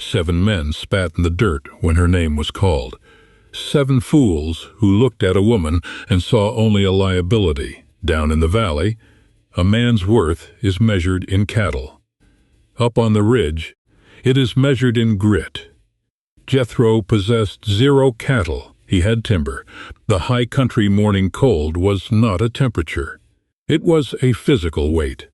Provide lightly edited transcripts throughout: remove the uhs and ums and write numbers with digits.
7 men spat in the dirt when her name was called. 7 fools who looked at a woman and saw only a liability. Down in the valley, a man's worth is measured in cattle. Up on the ridge, it is measured in grit. Jethro possessed 0 cattle. He had timber. The high country morning cold was not a temperature. It was a physical weight.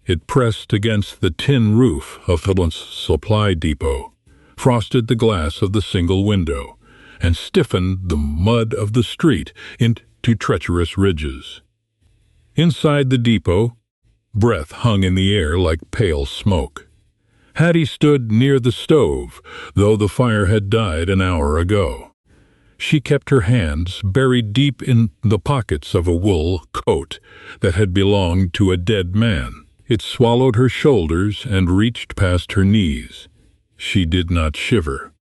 It pressed against the tin roof of Philip's supply depot, frosted the glass of the single window, and stiffened the mud of the street into treacherous ridges. Inside the depot, breath hung in the air like pale smoke. Hattie stood near the stove, though the fire had died an hour ago. She kept her hands buried deep in the pockets of a wool coat that had belonged to a dead man. It swallowed her shoulders and reached past her knees. She did not shiver.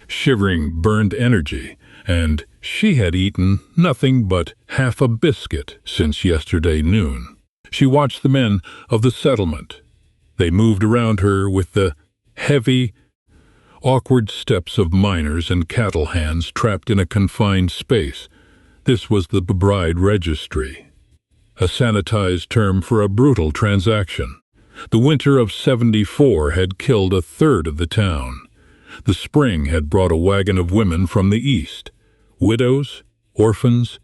Shivering burned energy, and she had eaten nothing but half a biscuit since yesterday noon. She watched the men of the settlement. They moved around her with the heavy, awkward steps of miners and cattle hands trapped in a confined space. This was the bride registry, a sanitized term for a brutal transaction. The winter of '74 had killed a third of the town. The spring had brought a wagon of women from the east, widows, orphans,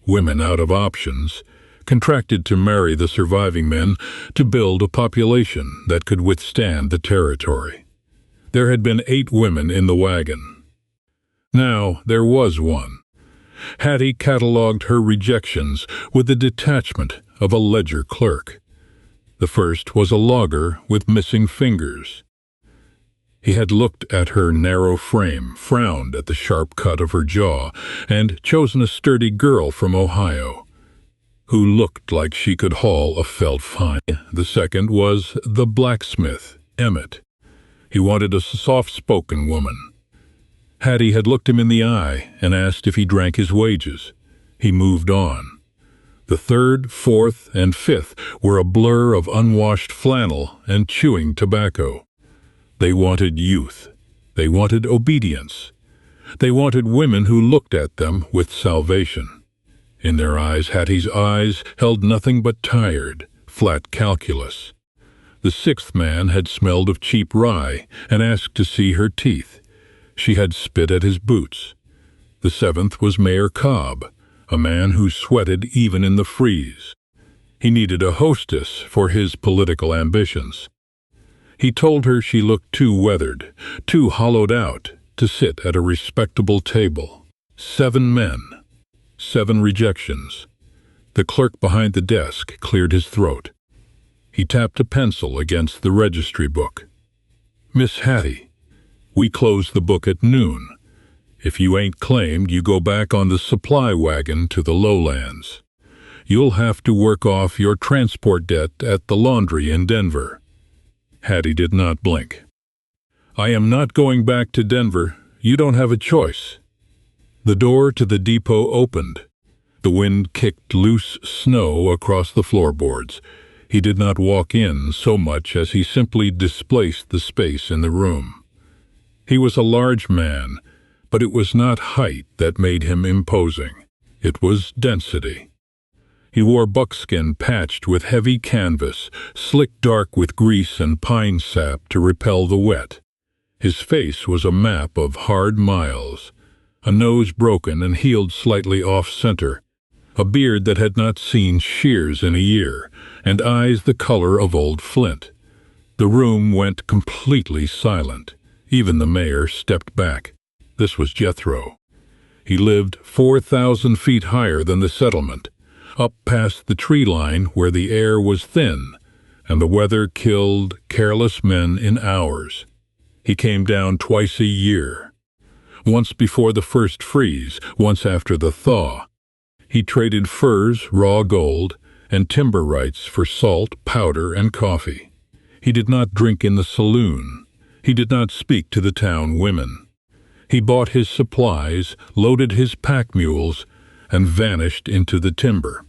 women out of options, contracted to marry the surviving men to build a population that could withstand the territory. There had been 8 women in the wagon. Now there was one. Hattie catalogued her rejections with the detachment of a ledger clerk. The first was a logger with missing fingers. He had looked at her narrow frame, frowned at the sharp cut of her jaw, and chosen a sturdy girl from Ohio, who looked like she could haul a felt fine. The second was the blacksmith, Emmett. He wanted a soft-spoken woman. Hattie had looked him in the eye and asked if he drank his wages. He moved on. The third, fourth, and fifth were a blur of unwashed flannel and chewing tobacco. They wanted youth. They wanted obedience. They wanted women who looked at them with salvation. In their eyes, Hattie's eyes held nothing but tired, flat calculus. The 6th man had smelled of cheap rye and asked to see her teeth. She had spit at his boots. The 7th was Mayor Cobb, a man who sweated even in the freeze. He needed a hostess for his political ambitions. He told her she looked too weathered, too hollowed out, to sit at a respectable table. 7 men, 7 rejections. The clerk behind the desk cleared his throat. He tapped a pencil against the registry book. "Miss Hattie, we close the book at noon. If you ain't claimed, you go back on the supply wagon to the lowlands. You'll have to work off your transport debt at the laundry in Denver." Hattie did not blink. "I am not going back to Denver. You don't have a choice." The door to the depot opened. The wind kicked loose snow across the floorboards. He did not walk in so much as he simply displaced the space in the room. He was a large man, but it was not height that made him imposing. It was density. He wore buckskin patched with heavy canvas, slick dark with grease and pine sap to repel the wet. His face was a map of hard miles, a nose broken and healed slightly off-center, a beard that had not seen shears in a year, and eyes the color of old flint. The room went completely silent. Even the mayor stepped back. This was Jethro. He lived 4,000 feet higher than the settlement, up past the tree line where the air was thin, and the weather killed careless men in hours. He came down twice a year, once before the first freeze, once after the thaw. He traded furs, raw gold, and timber rights for salt, powder, and coffee. He did not drink in the saloon. He did not speak to the town women. He bought his supplies, loaded his pack mules, and vanished into the timber.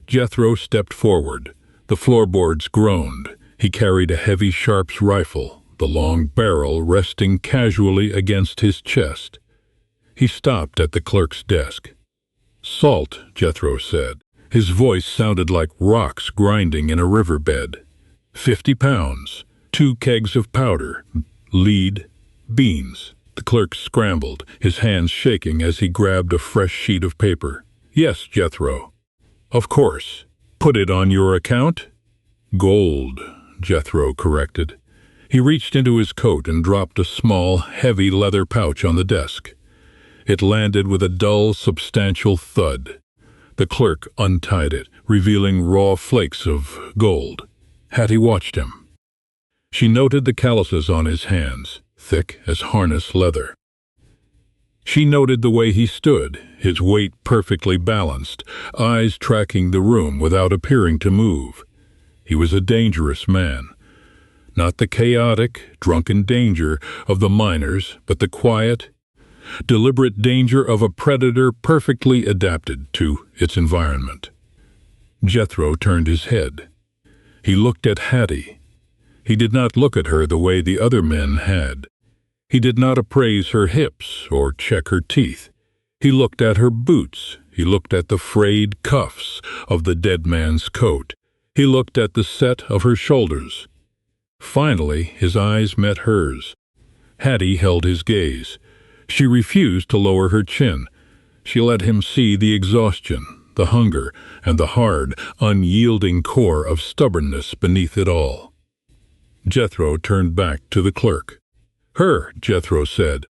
Jethro stepped forward. The floorboards groaned. He carried a heavy Sharps rifle, the long barrel resting casually against his chest. He stopped at the clerk's desk. "Salt," Jethro said. His voice sounded like rocks grinding in a riverbed. 50 pounds, 2 kegs of powder, lead, beans. The clerk scrambled, his hands shaking as he grabbed a fresh sheet of paper. "Yes, Jethro." "Of course. Put it on your account?" "Gold," Jethro corrected. He reached into his coat and dropped a small, heavy leather pouch on the desk. It landed with a dull, substantial thud. The clerk untied it, revealing raw flakes of gold. Hattie watched him. She noted the calluses on his hands, thick as harness leather. She noted the way he stood, his weight perfectly balanced, eyes tracking the room without appearing to move. He was a dangerous man. Not the chaotic, drunken danger of the miners, but the quiet, deliberate danger of a predator perfectly adapted to its environment. Jethro turned his head. He looked at Hattie. He did not look at her the way the other men had. He did not appraise her hips or check her teeth. He looked at her boots. He looked at the frayed cuffs of the dead man's coat. He looked at the set of her shoulders. Finally, his eyes met hers. Hattie held his gaze. She refused to lower her chin. She let him see the exhaustion, the hunger, and the hard, unyielding core of stubbornness beneath it all. Jethro turned back to the clerk. "Her," Jethro said.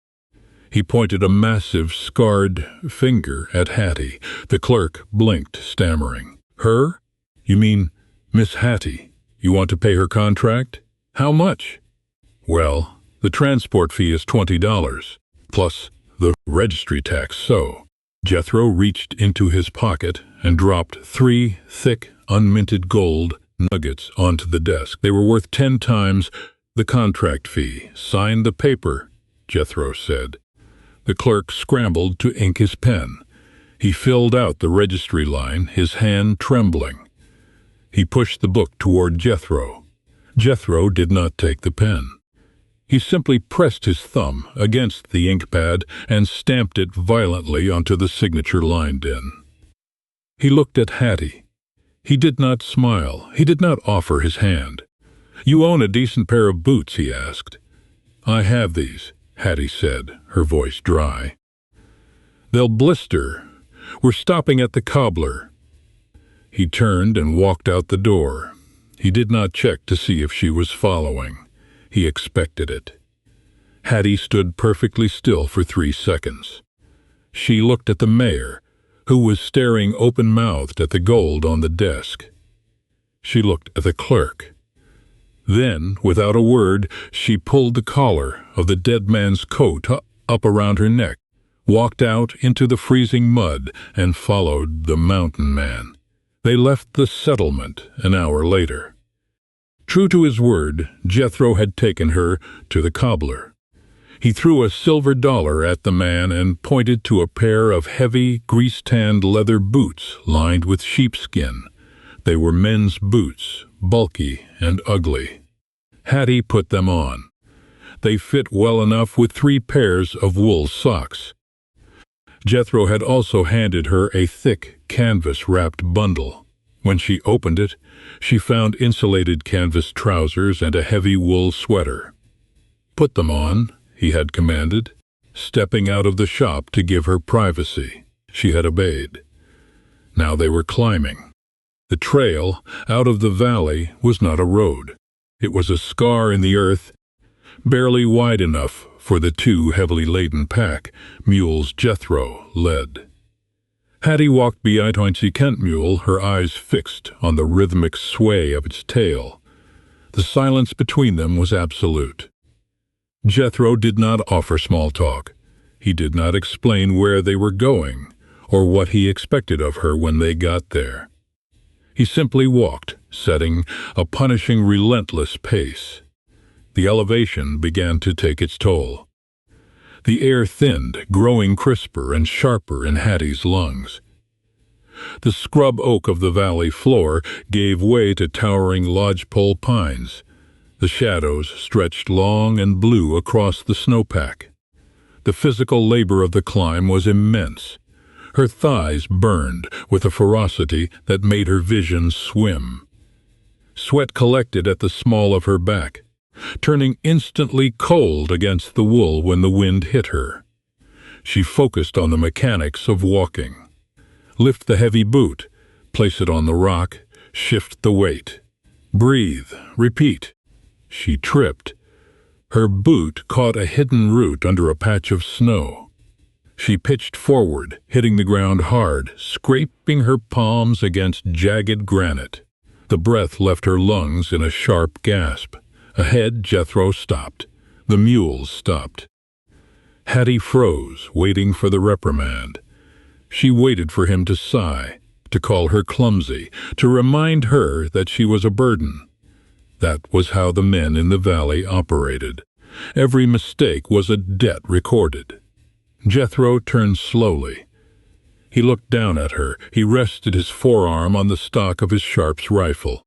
He pointed a massive, scarred finger at Hattie. The clerk blinked, stammering. "Her? You mean Miss Hattie? You want to pay her contract? How much?" "Well, the transport fee is $20, plus the registry tax, so." Jethro reached into his pocket and dropped 3 thick, unminted gold nuggets onto the desk. They were worth 10 times the contract fee. "Sign the paper," Jethro said. The clerk scrambled to ink his pen. He filled out the registry line, his hand trembling. He pushed the book toward Jethro. Jethro did not take the pen. He simply pressed his thumb against the ink pad and stamped it violently onto the signature lined in. He looked at Hattie. He did not smile. He did not offer his hand. "You own a decent pair of boots?" he asked. "I have these," Hattie said, her voice dry. "They'll blister. We're stopping at the cobbler." He turned and walked out the door. He did not check to see if she was following. He expected it. Hattie stood perfectly still for 3 seconds. She looked at the mayor, who was staring open-mouthed at the gold on the desk. She looked at the clerk. Then, without a word, she pulled the collar of the dead man's coat up around her neck, walked out into the freezing mud, and followed the mountain man. They left the settlement an hour later. True to his word, Jethro had taken her to the cobbler. He threw a silver dollar at the man and pointed to a pair of heavy, grease-tanned leather boots lined with sheepskin. They were men's boots, bulky and ugly. Hattie put them on. They fit well enough with 3 pairs of wool socks. Jethro had also handed her a thick, canvas-wrapped bundle. When she opened it, she found insulated canvas trousers and a heavy wool sweater. "Put them on," he had commanded, stepping out of the shop to give her privacy. She had obeyed. Now they were climbing. The trail out of the valley was not a road. It was a scar in the earth, barely wide enough for the 2 heavily laden pack mules Jethro led. Hattie walked behind the Kent mule, her eyes fixed on the rhythmic sway of its tail. The silence between them was absolute. Jethro did not offer small talk. He did not explain where they were going or what he expected of her when they got there. He simply walked, setting a punishing, relentless pace. The elevation began to take its toll. The air thinned, growing crisper and sharper in Hattie's lungs. The scrub oak of the valley floor gave way to towering lodgepole pines. The shadows stretched long and blue across the snowpack. The physical labor of the climb was immense. Her thighs burned with a ferocity that made her vision swim. Sweat collected at the small of her back, turning instantly cold against the wool when the wind hit her. She focused on the mechanics of walking. Lift the heavy boot, place it on the rock, shift the weight. Breathe, repeat. She tripped. Her boot caught a hidden root under a patch of snow. She pitched forward, hitting the ground hard, scraping her palms against jagged granite. The breath left her lungs in a sharp gasp. Ahead, Jethro stopped. The mules stopped. Hattie froze, waiting for the reprimand. She waited for him to sigh, to call her clumsy, to remind her that she was a burden. That was how the men in the valley operated. Every mistake was a debt recorded. Jethro turned slowly. He looked down at her. He rested his forearm on the stock of his Sharps rifle.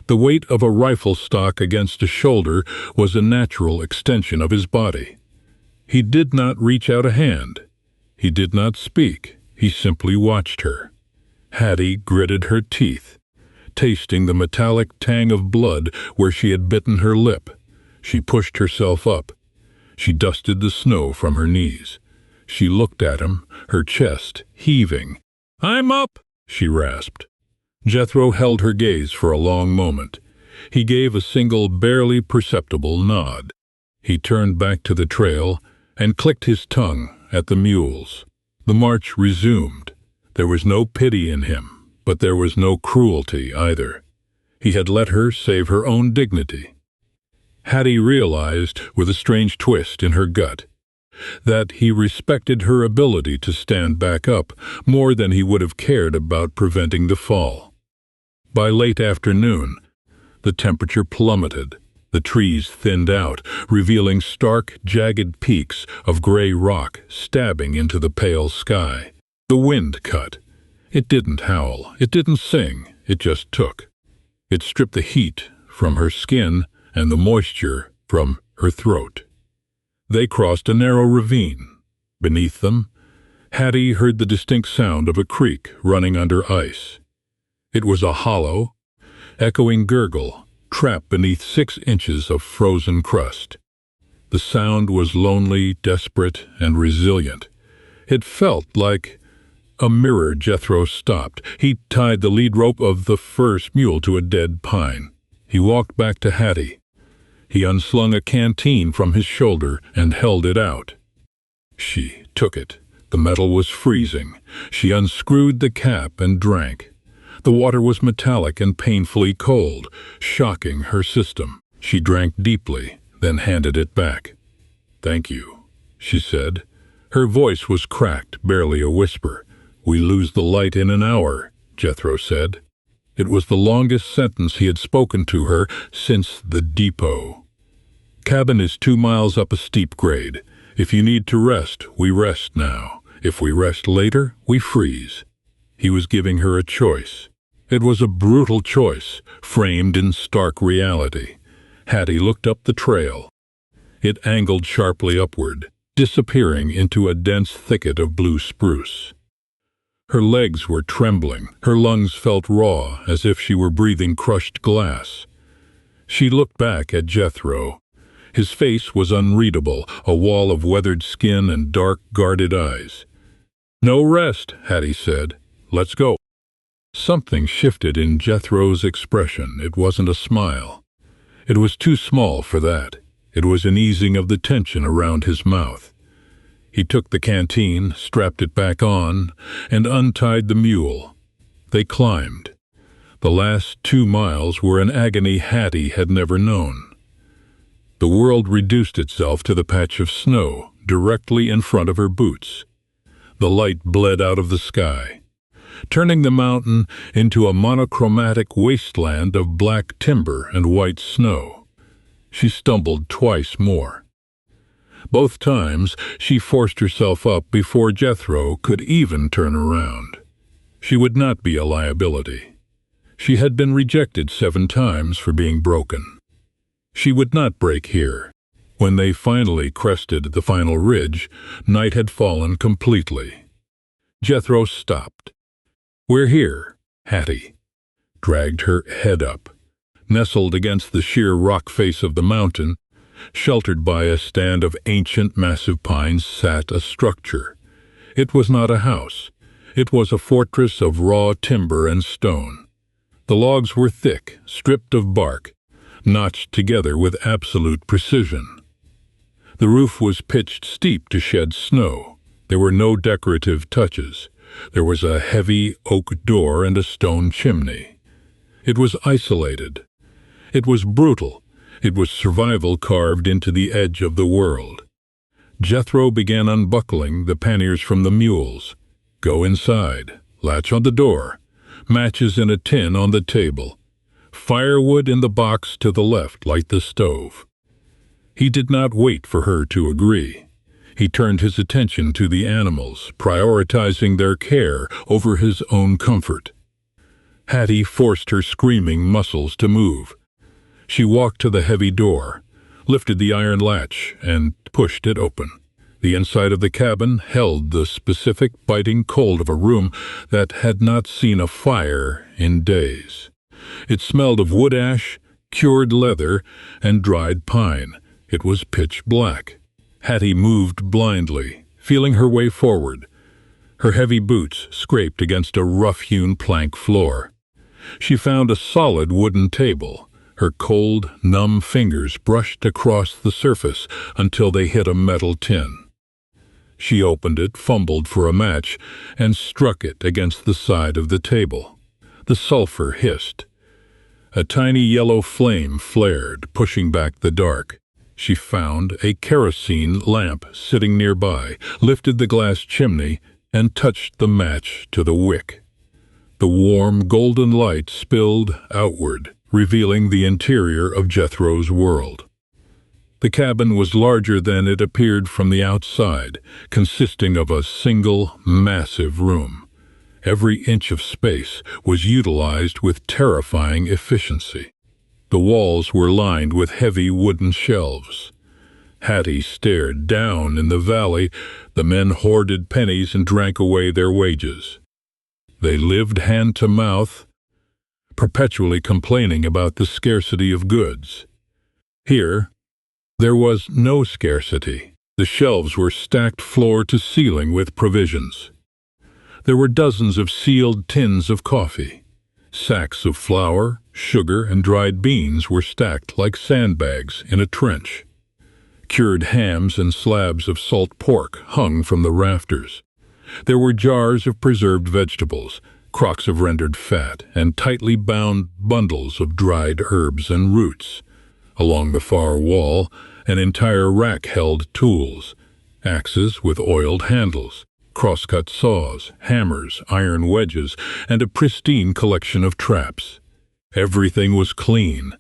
The weight of a rifle stock against a shoulder was a natural extension of his body. He did not reach out a hand. He did not speak. He simply watched her. Hattie gritted her teeth, tasting the metallic tang of blood where she had bitten her lip. She pushed herself up. She dusted the snow from her knees. She looked at him, her chest heaving. "I'm up," she rasped. Jethro held her gaze for a long moment. He gave a single, barely perceptible nod. He turned back to the trail and clicked his tongue at the mules. The march resumed. There was no pity in him, but there was no cruelty either. He had let her save her own dignity. Hattie realized, with a strange twist in her gut, that he respected her ability to stand back up more than he would have cared about preventing the fall. By late afternoon, the temperature plummeted. The trees thinned out, revealing stark, jagged peaks of gray rock stabbing into the pale sky. The wind cut. It didn't howl. It didn't sing. It just took. It stripped the heat from her skin and the moisture from her throat. They crossed a narrow ravine. Beneath them, Hattie heard the distinct sound of a creek running under ice. It was a hollow, echoing gurgle, trapped beneath 6 inches of frozen crust. The sound was lonely, desperate, and resilient. It felt like a mirror. Jethro stopped. He tied the lead rope of the first mule to a dead pine. He walked back to Hattie. He unslung a canteen from his shoulder and held it out. She took it. The metal was freezing. She unscrewed the cap and drank. The water was metallic and painfully cold, shocking her system. She drank deeply, then handed it back. "Thank you," she said. Her voice was cracked, barely a whisper. "We lose the light in an hour," Jethro said. It was the longest sentence he had spoken to her since the depot. "Cabin is 2 miles up a steep grade. If you need to rest, we rest now. If we rest later, we freeze." He was giving her a choice. It was a brutal choice, framed in stark reality. Hattie looked up the trail. It angled sharply upward, disappearing into a dense thicket of blue spruce. Her legs were trembling. Her lungs felt raw, as if she were breathing crushed glass. She looked back at Jethro. His face was unreadable, a wall of weathered skin and dark, guarded eyes. "No rest," Hattie said. "Let's go." Something shifted in Jethro's expression. It wasn't a smile. It was too small for that. It was an easing of the tension around his mouth. He took the canteen, strapped it back on, and untied the mule. They climbed. The last 2 miles were an agony Hattie had never known. The world reduced itself to the patch of snow directly in front of her boots. The light bled out of the sky, turning the mountain into a monochromatic wasteland of black timber and white snow. She stumbled twice more. Both times she forced herself up before Jethro could even turn around. She would not be a liability. She had been rejected 7 times for being broken. She would not break here. When they finally crested the final ridge, night had fallen completely. Jethro stopped. "We're here," Hattie dragged her head up. Nestled against the sheer rock face of the mountain, sheltered by a stand of ancient massive pines, sat a structure. It was not a house. It was a fortress of raw timber and stone. The logs were thick, stripped of bark, notched together with absolute precision. The roof was pitched steep to shed snow. There were no decorative touches. There was a heavy oak door and a stone chimney. It was isolated. It was brutal. It was survival carved into the edge of the world. Jethro began unbuckling the panniers from the mules. "Go inside. Latch on the door. Matches in a tin on the table. Firewood in the box to the left, light the stove." He did not wait for her to agree. He turned his attention to the animals, prioritizing their care over his own comfort. Hattie forced her screaming muscles to move. She walked to the heavy door, lifted the iron latch, and pushed it open. The inside of the cabin held the specific biting cold of a room that had not seen a fire in days. It smelled of wood ash, cured leather, and dried pine. It was pitch black. Hattie moved blindly, feeling her way forward. Her heavy boots scraped against a rough-hewn plank floor. She found a solid wooden table. Her cold, numb fingers brushed across the surface until they hit a metal tin. She opened it, fumbled for a match, and struck it against the side of the table. The sulfur hissed. A tiny yellow flame flared, pushing back the dark. She found a kerosene lamp sitting nearby, lifted the glass chimney, and touched the match to the wick. The warm, golden light spilled outward, revealing the interior of Jethro's world. The cabin was larger than it appeared from the outside, consisting of a single, massive room. Every inch of space was utilized with terrifying efficiency. The walls were lined with heavy wooden shelves. Hattie stared. Down in the valley, the men hoarded pennies and drank away their wages. They lived hand to mouth, perpetually complaining about the scarcity of goods. Here, there was no scarcity. The shelves were stacked floor to ceiling with provisions. There were dozens of sealed tins of coffee. Sacks of flour, sugar, and dried beans were stacked like sandbags in a trench. Cured hams and slabs of salt pork hung from the rafters. There were jars of preserved vegetables, crocks of rendered fat, and tightly bound bundles of dried herbs and roots. Along the far wall, an entire rack held tools, axes with oiled handles, crosscut saws, hammers, iron wedges, and a pristine collection of traps. Everything was clean.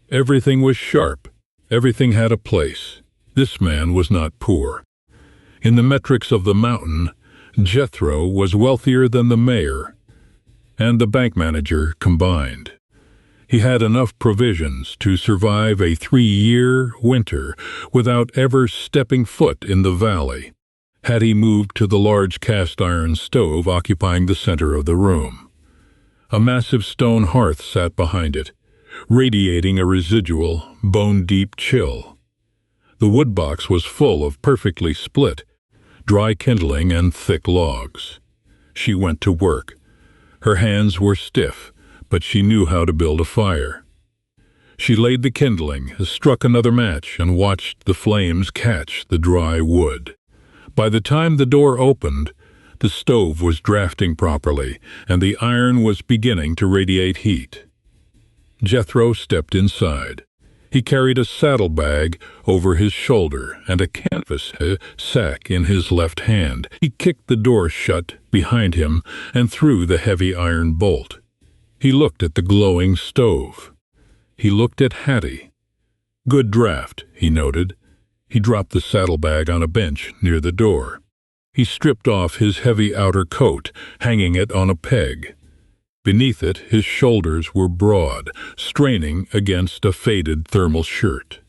Everything was sharp. Everything had a place. This man was not poor. In the metrics of the mountain, Jethro was wealthier than the mayor and the bank manager combined. He had enough provisions to survive a 3-year winter without ever stepping foot in the valley. Hattie moved to the large cast-iron stove occupying the center of the room. A massive stone hearth sat behind it, radiating a residual, bone-deep chill. The wood box was full of perfectly split, dry kindling and thick logs. She went to work. Her hands were stiff, but she knew how to build a fire. She laid the kindling, struck another match, and watched the flames catch the dry wood. By the time the door opened, the stove was drafting properly, and the iron was beginning to radiate heat. Jethro stepped inside. He carried a saddlebag over his shoulder and a canvas sack in his left hand. He kicked the door shut behind him and threw the heavy iron bolt. He looked at the glowing stove. He looked at Hattie. "Good draft," he noted. He dropped the saddlebag on a bench near the door. He stripped off his heavy outer coat, hanging it on a peg. Beneath it, his shoulders were broad, straining against a faded thermal shirt.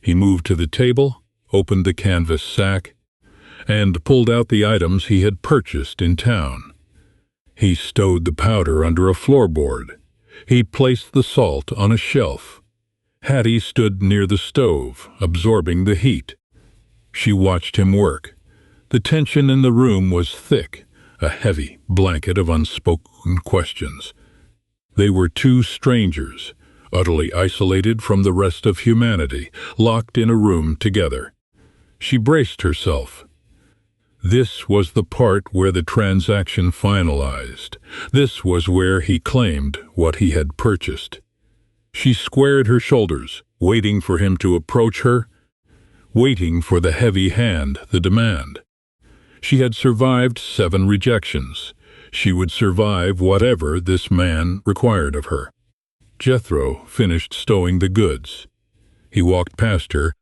He moved to the table, opened the canvas sack, and pulled out the items he had purchased in town. He stowed the powder under a floorboard. He placed the salt on a shelf. Hattie stood near the stove, absorbing the heat. She watched him work. The tension in the room was thick, a heavy blanket of unspoken questions. They were two strangers, utterly isolated from the rest of humanity, locked in a room together. She braced herself. This was the part where the transaction finalized. This was where he claimed what he had purchased. She squared her shoulders, waiting for him to approach her, waiting for the heavy hand, the demand. She had survived 7 rejections. She would survive whatever this man required of her. Jethro finished stowing the goods. He walked past her,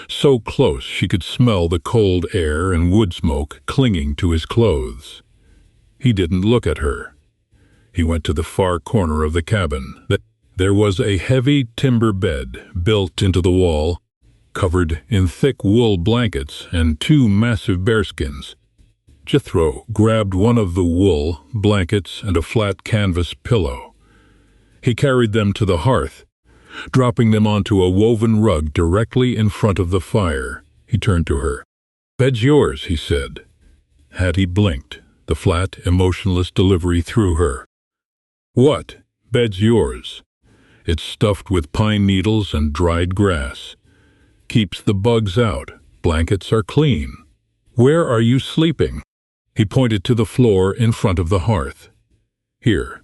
so close she could smell the cold air and wood smoke clinging to his clothes. He didn't look at her. He went to the far corner of the cabin. There was a heavy timber bed built into the wall, covered in thick wool blankets and 2 massive bearskins. Jethro grabbed one of the wool blankets and a flat canvas pillow. He carried them to the hearth, dropping them onto a woven rug directly in front of the fire. He turned to her. "Bed's yours," he said. Hattie blinked, the flat, emotionless delivery through her. "What? Bed's yours. It's stuffed with pine needles and dried grass. Keeps the bugs out. Blankets are clean. Where are you sleeping?" He pointed to the floor in front of the hearth. "Here.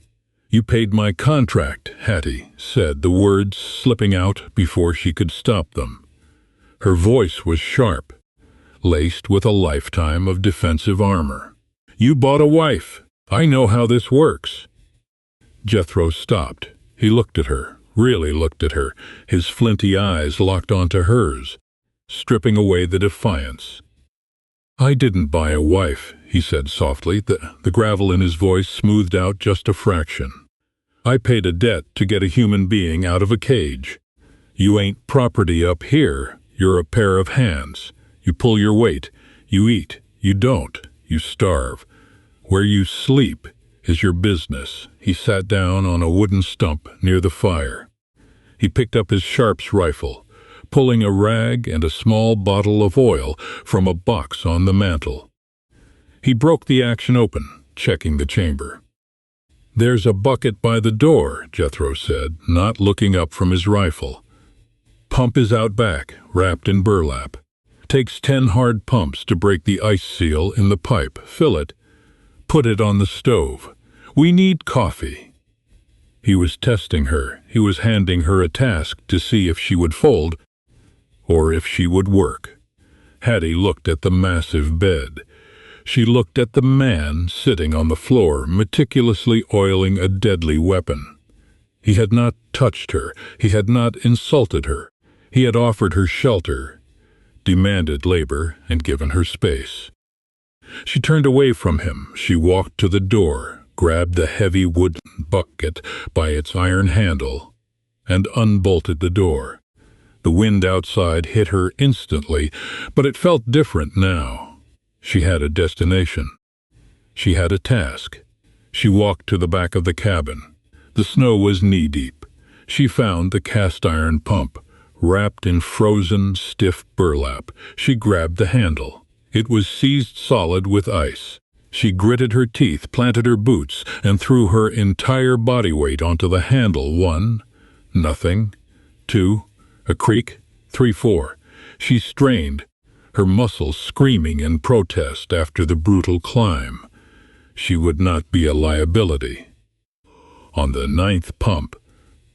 You paid my contract," Hattie said, the words slipping out before she could stop them. Her voice was sharp, laced with a lifetime of defensive armor. "You bought a wife. I know how this works." Jethro stopped. He looked at her, really looked at her, his flinty eyes locked onto hers, stripping away the defiance. "I didn't buy a wife," he said softly, the gravel in his voice smoothed out just a fraction. "I paid a debt to get a human being out of a cage. You ain't property up here. You're a pair of hands. You pull your weight. You eat. You don't. You starve. Where you sleep is your business." He sat down on a wooden stump near the fire. He picked up his Sharps rifle, pulling a rag and a small bottle of oil from a box on the mantel. He broke the action open, checking the chamber. "There's a bucket by the door," Jethro said, not looking up from his rifle. "Pump is out back, wrapped in burlap. Takes 10 hard pumps to break the ice seal in the pipe. Fill it. Put it on the stove. We need coffee." He was testing her. He was handing her a task to see if she would fold or if she would work. Hattie looked at the massive bed. She looked at the man sitting on the floor, meticulously oiling a deadly weapon. He had not touched her. He had not insulted her. He had offered her shelter, demanded labor, and given her space. She turned away from him. She walked to the door, grabbed the heavy wooden bucket by its iron handle, and unbolted the door. The wind outside hit her instantly, but it felt different now. She had a destination. She had a task. She walked to the back of the cabin. The snow was knee-deep. She found the cast-iron pump, wrapped in frozen, stiff burlap. She grabbed the handle. It was seized solid with ice. She gritted her teeth, planted her boots, and threw her entire body weight onto the handle. 1, nothing. 2, a creak. 3, 4. She strained, her muscles screaming in protest after the brutal climb. She would not be a liability. On the 9th pump,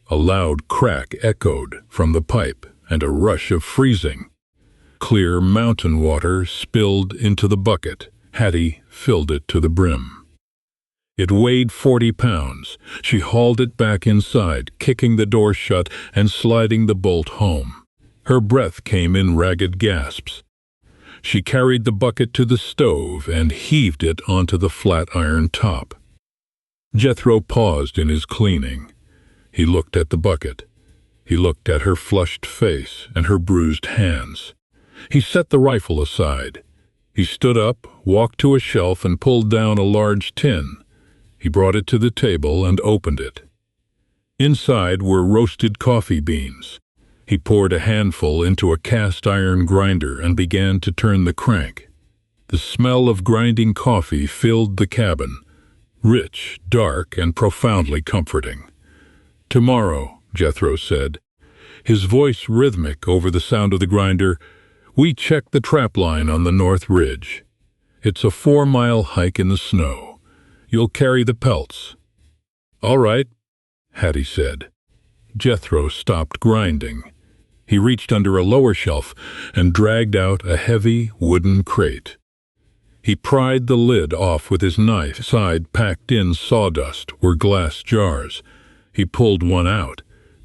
a loud crack echoed from the pipe and a rush of freezing. Clear mountain water spilled into the bucket. Hattie filled it to the brim. It weighed 40 pounds. She hauled it back inside, kicking the door shut and sliding the bolt home. Her breath came in ragged gasps. She carried the bucket to the stove and heaved it onto the flat iron top. Jethro paused in his cleaning. He looked at the bucket. He looked at her flushed face and her bruised hands. He set the rifle aside. He stood up, walked to a shelf, and pulled down a large tin. He brought it to the table and opened it. Inside were roasted coffee beans. He poured a handful into a cast-iron grinder and began to turn the crank. The smell of grinding coffee filled the cabin, rich, dark, and profoundly comforting. "Tomorrow," Jethro said, his voice rhythmic over the sound of the grinder, "we check the trap line on the North Ridge. It's a 4-mile hike in the snow. You'll carry the pelts." "All right," Hattie said. Jethro stopped grinding. He reached under a lower shelf and dragged out a heavy wooden crate. He pried the lid off with his knife. Inside, packed in sawdust, were glass jars. He pulled one out.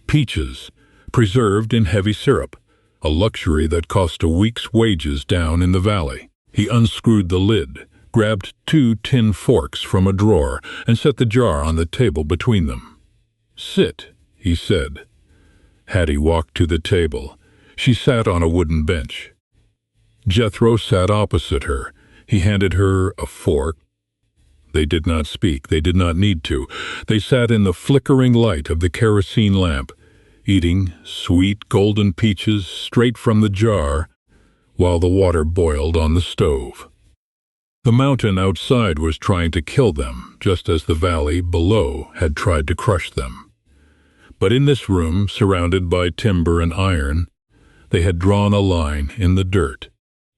Peaches, preserved in heavy syrup, a luxury that cost a week's wages down in the valley. He unscrewed the lid, grabbed 2 tin forks from a drawer, and set the jar on the table between them. "Sit," he said. Hattie walked to the table. She sat on a wooden bench. Jethro sat opposite her. He handed her a fork. They did not speak. They did not need to. They sat in the flickering light of the kerosene lamp, eating sweet golden peaches straight from the jar while the water boiled on the stove. The mountain outside was trying to kill them, just as the valley below had tried to crush them. But in this room, surrounded by timber and iron, they had drawn a line in the dirt.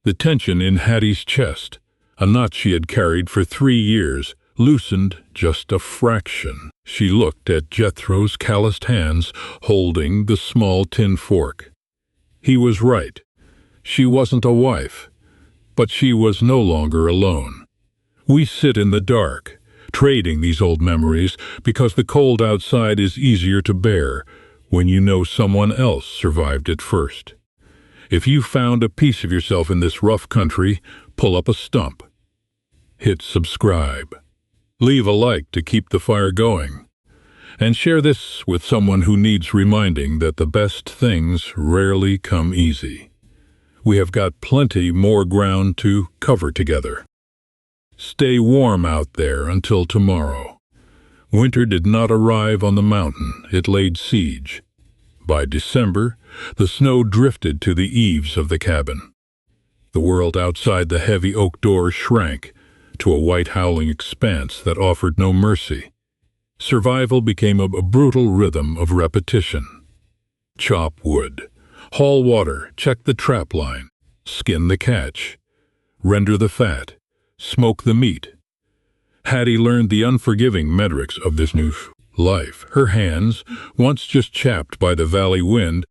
The tension in Hattie's chest, a knot she had carried for 3 years, loosened just a fraction. She looked at Jethro's calloused hands holding the small tin fork. He was right. She wasn't a wife, but she was no longer alone. We sit in the dark, trading these old memories because the cold outside is easier to bear when you know someone else survived it first. If you found a piece of yourself in this rough country, pull up a stump. Hit subscribe. Leave a like to keep the fire going. And share this with someone who needs reminding that the best things rarely come easy. We have got plenty more ground to cover together. Stay warm out there until tomorrow. Winter did not arrive on the mountain. It laid siege. By December, the snow drifted to the eaves of the cabin. The world outside the heavy oak door shrank to a white howling expanse that offered no mercy. Survival became a brutal rhythm of repetition. Chop wood, haul water, check the trap line, skin the catch, render the fat, smoke the meat. Hattie learned the unforgiving metrics of this new life. Her hands, once just chapped by the valley wind,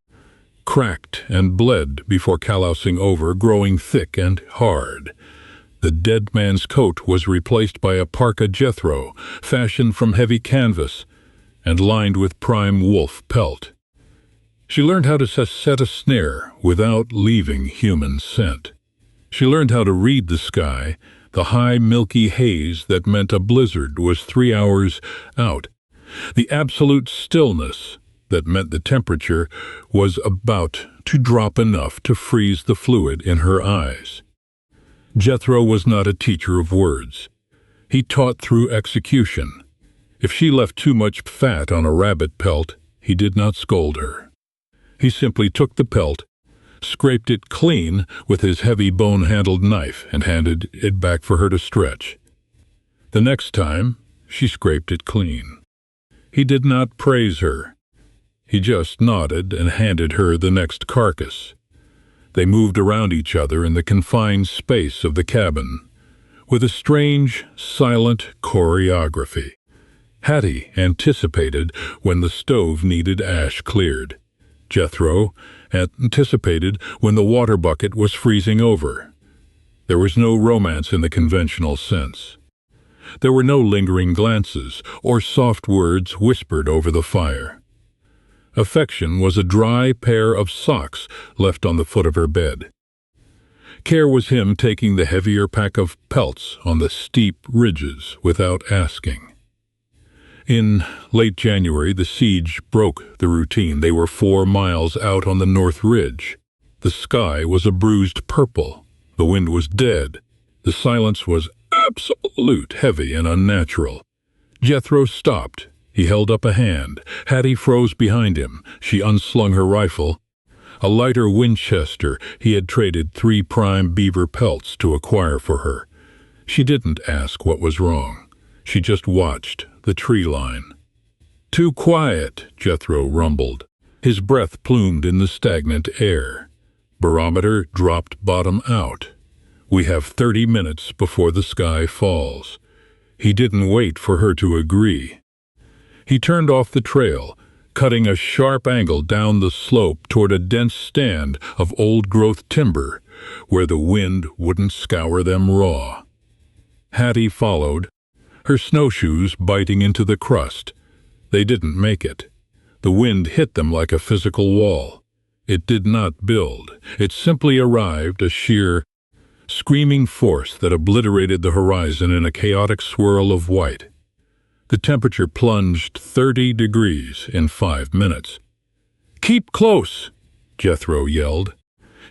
cracked and bled before callousing over, growing thick and hard. The dead man's coat was replaced by a parka Jethro, fashioned from heavy canvas and lined with prime wolf pelt. She learned how to set a snare without leaving human scent. She learned how to read the sky, the high milky haze that meant a blizzard was 3 hours out, the absolute stillness that meant the temperature was about to drop enough to freeze the fluid in her eyes. Jethro was not a teacher of words. He taught through execution. If she left too much fat on a rabbit pelt, he did not scold her. He simply took the pelt, scraped it clean with his heavy bone-handled knife, and handed it back for her to stretch. The next time, she scraped it clean. He did not praise her. He just nodded and handed her the next carcass. They moved around each other in the confined space of the cabin, with a strange, silent choreography. Hattie anticipated when the stove needed ash cleared. Jethro anticipated when the water bucket was freezing over. There was no romance in the conventional sense. There were no lingering glances or soft words whispered over the fire. Affection was a dry pair of socks left on the foot of her bed. Care was him taking the heavier pack of pelts on the steep ridges without asking. In late January, the siege broke the routine. They were 4 miles out on the North Ridge. The sky was a bruised purple. The wind was dead. The silence was absolute, heavy and unnatural. Jethro stopped. He held up a hand. Hattie froze behind him. She unslung her rifle. A lighter Winchester he had traded 3 prime beaver pelts to acquire for her. She didn't ask what was wrong. She just watched the tree line. "Too quiet," Jethro rumbled. His breath plumed in the stagnant air. Barometer dropped bottom out. "We have 30 minutes before the sky falls." He didn't wait for her to agree. He turned off the trail, cutting a sharp angle down the slope toward a dense stand of old-growth timber where the wind wouldn't scour them raw. Hattie followed, her snowshoes biting into the crust. They didn't make it. The wind hit them like a physical wall. It did not build. It simply arrived, a sheer, screaming force that obliterated the horizon in a chaotic swirl of white. The temperature plunged 30 degrees in 5 minutes. "Keep close," Jethro yelled,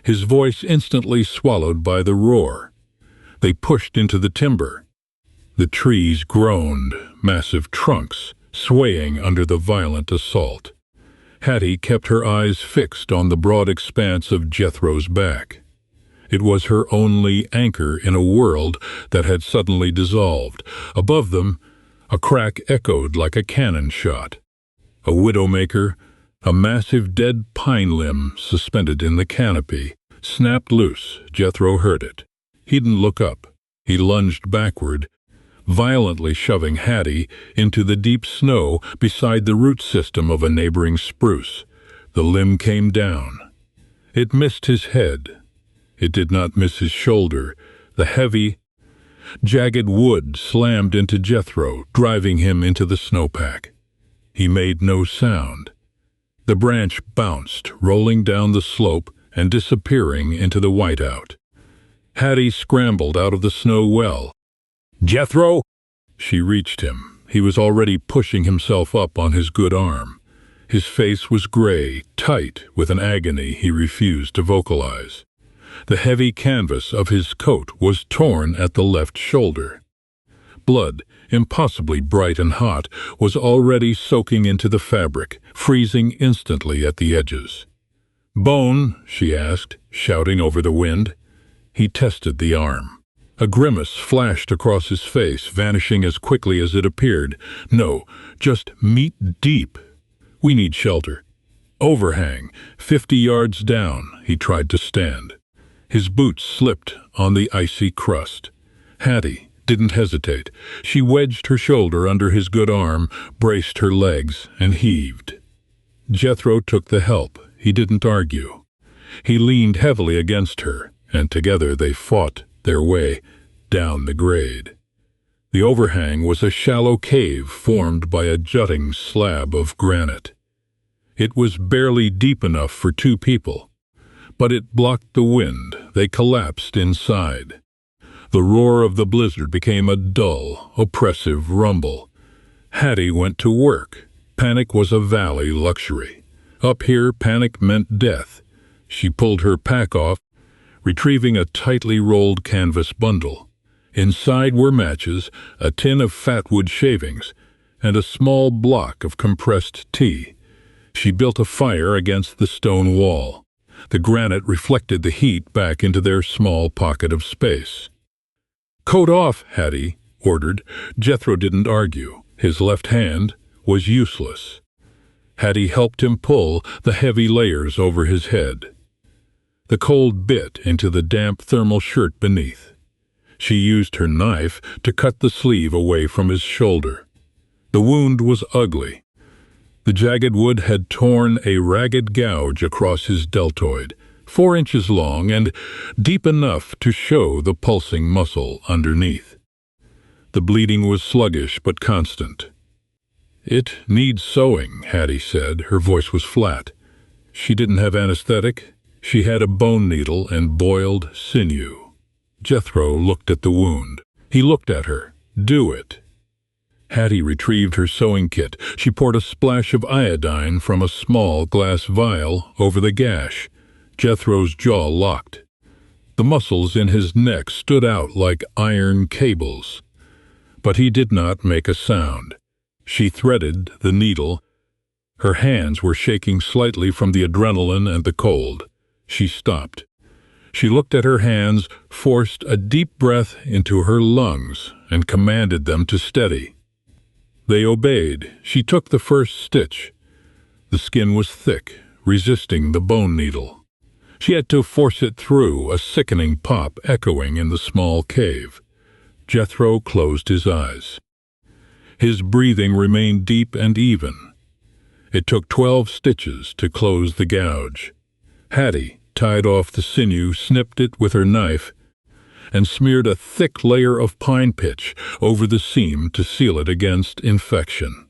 his voice instantly swallowed by the roar. They pushed into the timber. The trees groaned, massive trunks swaying under the violent assault. Hattie kept her eyes fixed on the broad expanse of Jethro's back. It was her only anchor in a world that had suddenly dissolved. Above them, a crack echoed like a cannon shot. A widowmaker, a massive dead pine limb suspended in the canopy, snapped loose. Jethro heard it. He didn't look up. He lunged backward, violently shoving Hattie into the deep snow beside the root system of a neighboring spruce. The limb came down. It missed his head. It did not miss his shoulder. The heavy, jagged wood slammed into Jethro, driving him into the snowpack. He made no sound. The branch bounced, rolling down the slope and disappearing into the whiteout. Hattie scrambled out of the snow well. "Jethro!" She reached him. He was already pushing himself up on his good arm. His face was gray, tight with an agony he refused to vocalize. The heavy canvas of his coat was torn at the left shoulder. Blood, impossibly bright and hot, was already soaking into the fabric, freezing instantly at the edges. "Bone?" she asked, shouting over the wind. He tested the arm. A grimace flashed across his face, vanishing as quickly as it appeared. "No, just meat deep. We need shelter." "Overhang, 50 yards down." He tried to stand. His boots slipped on the icy crust. Hattie didn't hesitate. She wedged her shoulder under his good arm, braced her legs, and heaved. Jethro took the help. He didn't argue. He leaned heavily against her, and together they fought their way down the grade. The overhang was a shallow cave formed by a jutting slab of granite. It was barely deep enough for 2 people, but it blocked the wind. They collapsed inside. The roar of the blizzard became a dull, oppressive rumble. Hattie went to work. Panic was a valley luxury. Up here, panic meant death. She pulled her pack off, retrieving a tightly rolled canvas bundle. Inside were matches, a tin of fatwood shavings, and a small block of compressed tea. She built a fire against the stone wall. The granite reflected the heat back into their small pocket of space. "Coat off," Hattie ordered. Jethro didn't argue. His left hand was useless. Hattie helped him pull the heavy layers over his head. The cold bit into the damp thermal shirt beneath. She used her knife to cut the sleeve away from his shoulder. The wound was ugly. The jagged wood had torn a ragged gouge across his deltoid, 4 inches long and deep enough to show the pulsing muscle underneath. The bleeding was sluggish but constant. "It needs sewing," Hattie said. Her voice was flat. She didn't have anesthetic. She had a bone needle and boiled sinew. Jethro looked at the wound. He looked at her. "Do it." Hattie retrieved her sewing kit. She poured a splash of iodine from a small glass vial over the gash. Jethro's jaw locked. The muscles in his neck stood out like iron cables. But he did not make a sound. She threaded the needle. Her hands were shaking slightly from the adrenaline and the cold. She stopped. She looked at her hands, forced a deep breath into her lungs, and commanded them to steady. They obeyed. She took the first stitch. The skin was thick, resisting the bone needle. She had to force it through, a sickening pop echoing in the small cave. Jethro closed his eyes. His breathing remained deep and even. It took 12 stitches to close the gouge. Hattie tied off the sinew, snipped it with her knife, and smeared a thick layer of pine pitch over the seam to seal it against infection.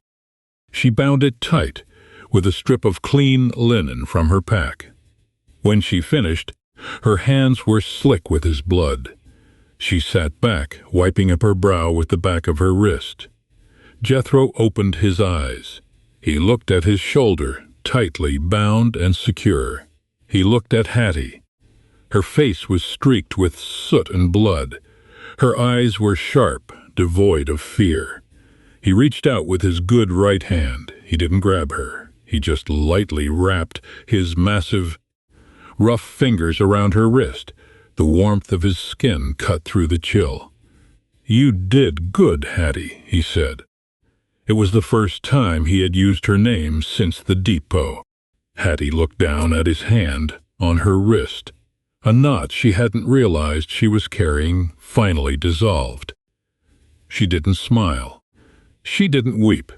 She bound it tight with a strip of clean linen from her pack. When she finished, her hands were slick with his blood. She sat back, wiping up her brow with the back of her wrist. Jethro opened his eyes. He looked at his shoulder, tightly bound and secure. He looked at Hattie. Her face was streaked with soot and blood. Her eyes were sharp, devoid of fear. He reached out with his good right hand. He didn't grab her. He just lightly wrapped his massive, rough fingers around her wrist. The warmth of his skin cut through the chill. "You did good, Hattie," he said. It was the first time he had used her name since the depot. Hattie looked down at his hand on her wrist. A knot she hadn't realized she was carrying finally dissolved. She didn't smile. She didn't weep.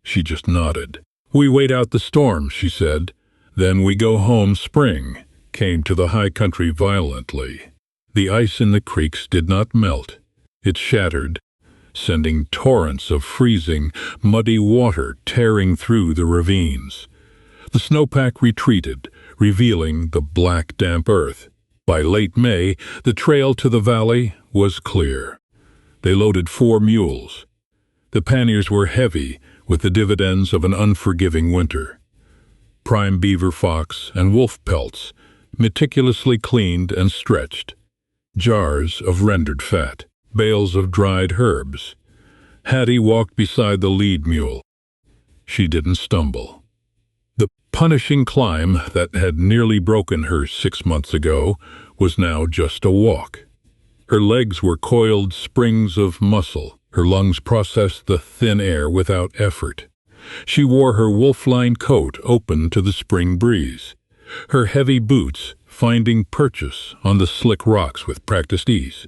She just nodded. "We wait out the storm," she said. "Then we go home." Spring came to the high country violently. The ice in the creeks did not melt. It shattered, sending torrents of freezing, muddy water tearing through the ravines. The snowpack retreated, revealing the black, damp earth. By late May, the trail to the valley was clear. They loaded 4 mules. The panniers were heavy with the dividends of an unforgiving winter. Prime beaver, fox, and wolf pelts, meticulously cleaned and stretched. Jars of rendered fat, bales of dried herbs. Hattie walked beside the lead mule. She didn't stumble. The punishing climb that had nearly broken her 6 months ago was now just a walk. Her legs were coiled springs of muscle. Her lungs processed the thin air without effort. She wore her wolf-lined coat open to the spring breeze, her heavy boots finding purchase on the slick rocks with practiced ease.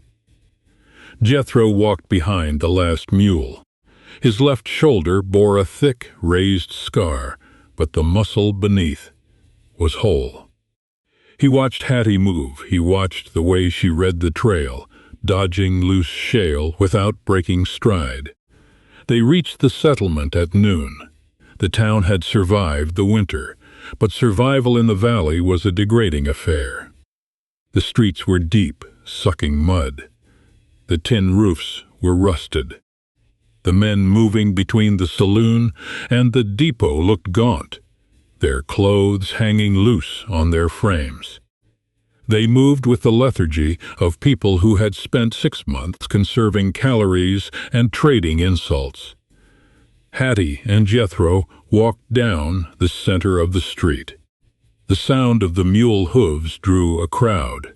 Jethro walked behind the last mule. His left shoulder bore a thick, raised scar, but the muscle beneath was whole. He watched Hattie move. He watched the way she read the trail, dodging loose shale without breaking stride. They reached the settlement at noon. The town had survived the winter, but survival in the valley was a degrading affair. The streets were deep, sucking mud. The tin roofs were rusted. The men moving between the saloon and the depot looked gaunt, their clothes hanging loose on their frames. They moved with the lethargy of people who had spent 6 months conserving calories and trading insults. Hattie and Jethro walked down the center of the street. The sound of the mule hooves drew a crowd.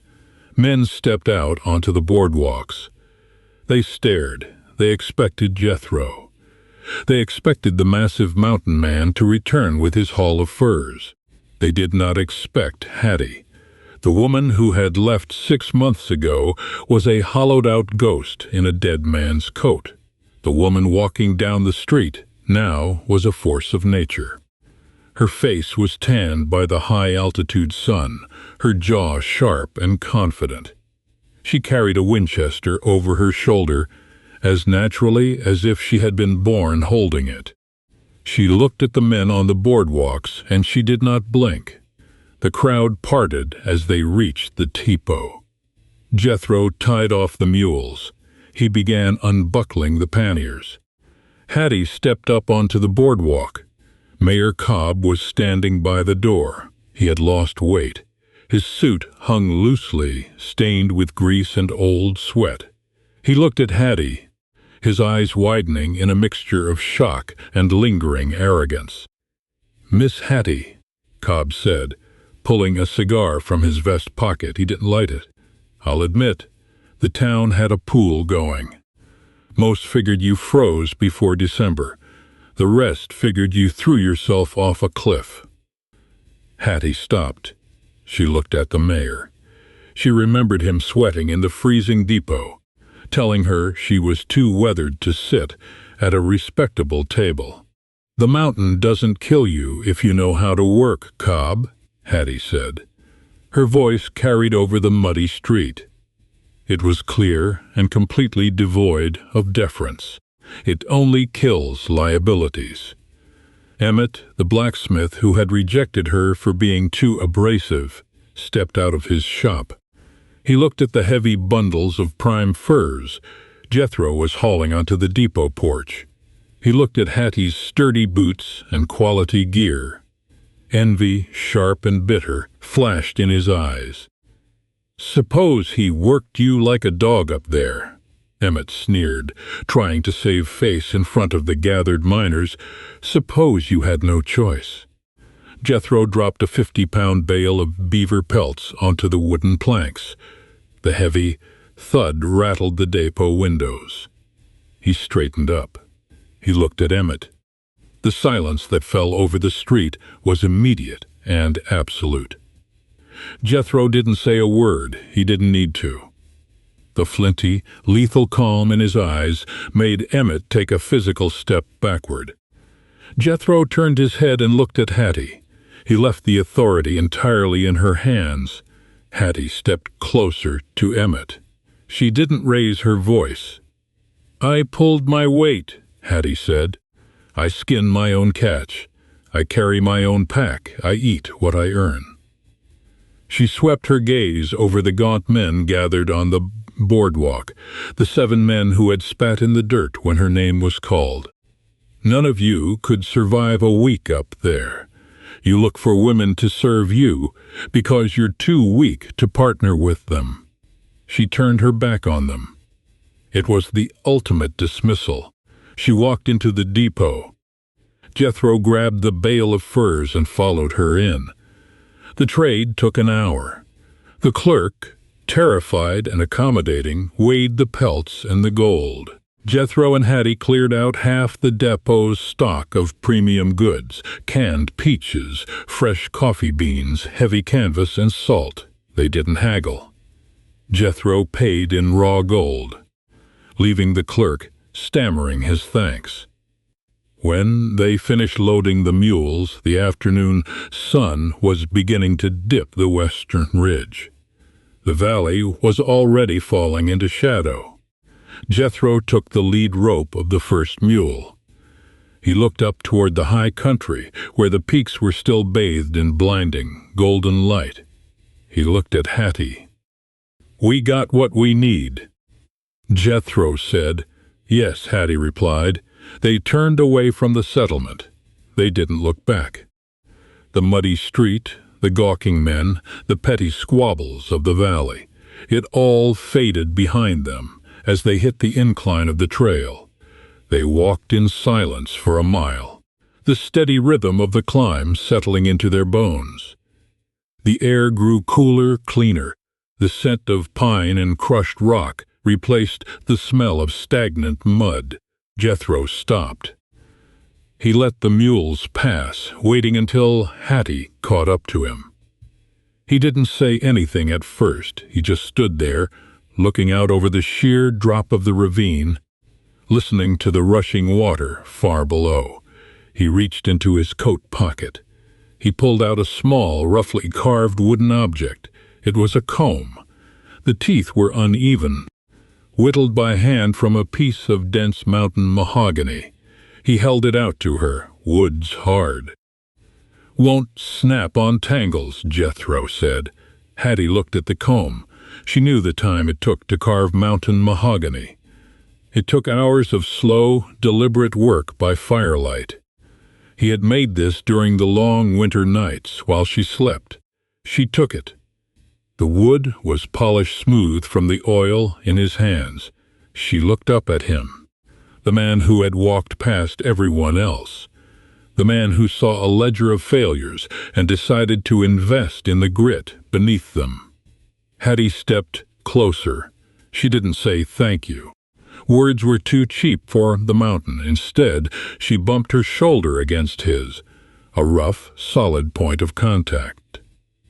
Men stepped out onto the boardwalks. They stared. They expected Jethro. They expected the massive mountain man to return with his haul of furs. They did not expect Hattie. The woman who had left 6 months ago was a hollowed-out ghost in a dead man's coat. The woman walking down the street now was a force of nature. Her face was tanned by the high-altitude sun, her jaw sharp and confident. She carried a Winchester over her shoulder as naturally as if she had been born holding it. She looked at the men on the boardwalks, and she did not blink. The crowd parted as they reached the depot. Jethro tied off the mules. He began unbuckling the panniers. Hattie stepped up onto the boardwalk. Mayor Cobb was standing by the door. He had lost weight. His suit hung loosely, stained with grease and old sweat. He looked at Hattie, his eyes widening in a mixture of shock and lingering arrogance. "Miss Hattie," Cobb said, pulling a cigar from his vest pocket. He didn't light it. "I'll admit, the town had a pool going. Most figured you froze before December. The rest figured you threw yourself off a cliff." Hattie stopped. She looked at the mayor. She remembered him sweating in the freezing depot, telling her she was too weathered to sit at a respectable table. "The mountain doesn't kill you if you know how to work, Cobb," Hattie said. Her voice carried over the muddy street. It was clear and completely devoid of deference. "It only kills liabilities." Emmett, the blacksmith who had rejected her for being too abrasive, stepped out of his shop. He looked at the heavy bundles of prime furs Jethro was hauling onto the depot porch. He looked at Hattie's sturdy boots and quality gear. Envy, sharp and bitter, flashed in his eyes. "Suppose he worked you like a dog up there," Emmett sneered, trying to save face in front of the gathered miners. "Suppose you had no choice." Jethro dropped a 50-pound bale of beaver pelts onto the wooden planks. The heavy thud rattled the depot windows. He straightened up. He looked at Emmett. The silence that fell over the street was immediate and absolute. Jethro didn't say a word. He didn't need to. The flinty, lethal calm in his eyes made Emmett take a physical step backward. Jethro turned his head and looked at Hattie. He left the authority entirely in her hands. Hattie stepped closer to Emmett. She didn't raise her voice. "I pulled my weight," Hattie said. "I skin my own catch. I carry my own pack. I eat what I earn." She swept her gaze over the gaunt men gathered on the boardwalk, the 7 men who had spat in the dirt when her name was called. "None of you could survive a week up there. You look for women to serve you because you're too weak to partner with them." She turned her back on them. It was the ultimate dismissal. She walked into the depot. Jethro grabbed the bale of furs and followed her in. The trade took an hour. The clerk, terrified and accommodating, weighed the pelts and the gold. Jethro and Hattie cleared out half the depot's stock of premium goods, canned peaches, fresh coffee beans, heavy canvas, and salt. They didn't haggle. Jethro paid in raw gold, leaving the clerk stammering his thanks. When they finished loading the mules, the afternoon sun was beginning to dip the western ridge. The valley was already falling into shadow. Jethro took the lead rope of the first mule. He looked up toward the high country, where the peaks were still bathed in blinding, golden light. He looked at Hattie. "We got what we need," Jethro said. "Yes," Hattie replied. They turned away from the settlement. They didn't look back. The muddy street, the gawking men, the petty squabbles of the valley, it all faded behind them as they hit the incline of the trail. They walked in silence for a mile, the steady rhythm of the climb settling into their bones. The air grew cooler, cleaner. The scent of pine and crushed rock replaced the smell of stagnant mud. Jethro stopped. He let the mules pass, waiting until Hattie caught up to him. He didn't say anything at first. He just stood there, looking out over the sheer drop of the ravine, listening to the rushing water far below. He reached into his coat pocket. He pulled out a small, roughly carved wooden object. It was a comb. The teeth were uneven, whittled by hand from a piece of dense mountain mahogany. He held it out to her, wood's hard. "Won't snap on tangles," Jethro said. Hattie looked at the comb. She knew the time it took to carve mountain mahogany. It took hours of slow, deliberate work by firelight. He had made this during the long winter nights while she slept. She took it. The wood was polished smooth from the oil in his hands. She looked up at him, the man who had walked past everyone else, the man who saw a ledger of failures and decided to invest in the grit beneath them. Hattie stepped closer. She didn't say thank you. Words were too cheap for the mountain. Instead, she bumped her shoulder against his, a rough, solid point of contact.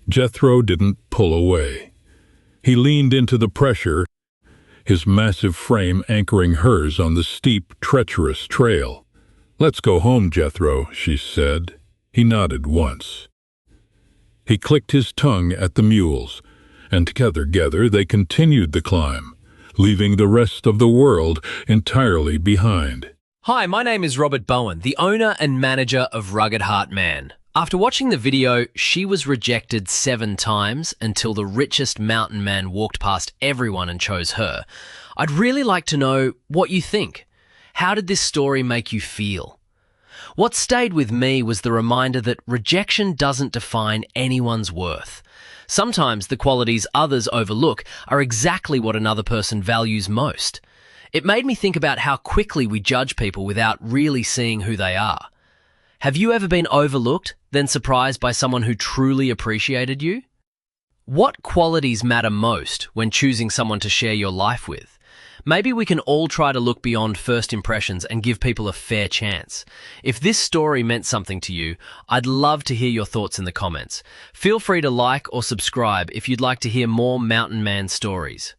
Jethro didn't pull away. He leaned into the pressure, his massive frame anchoring hers on the steep, treacherous trail. "Let's go home, Jethro," she said. He nodded once. He clicked his tongue at the mules, and together they continued the climb, leaving the rest of the world entirely behind. Hi, my name is Robert Bowen, the owner and manager of Rugged Heart Man. After watching the video, she was rejected 7 times until the richest mountain man walked past everyone and chose her. I'd really like to know what you think. How did this story make you feel? What stayed with me was the reminder that rejection doesn't define anyone's worth. Sometimes the qualities others overlook are exactly what another person values most. It made me think about how quickly we judge people without really seeing who they are. Have you ever been overlooked, then surprised by someone who truly appreciated you? What qualities matter most when choosing someone to share your life with? Maybe we can all try to look beyond first impressions and give people a fair chance. If this story meant something to you, I'd love to hear your thoughts in the comments. Feel free to like or subscribe if you'd like to hear more Mountain Man stories.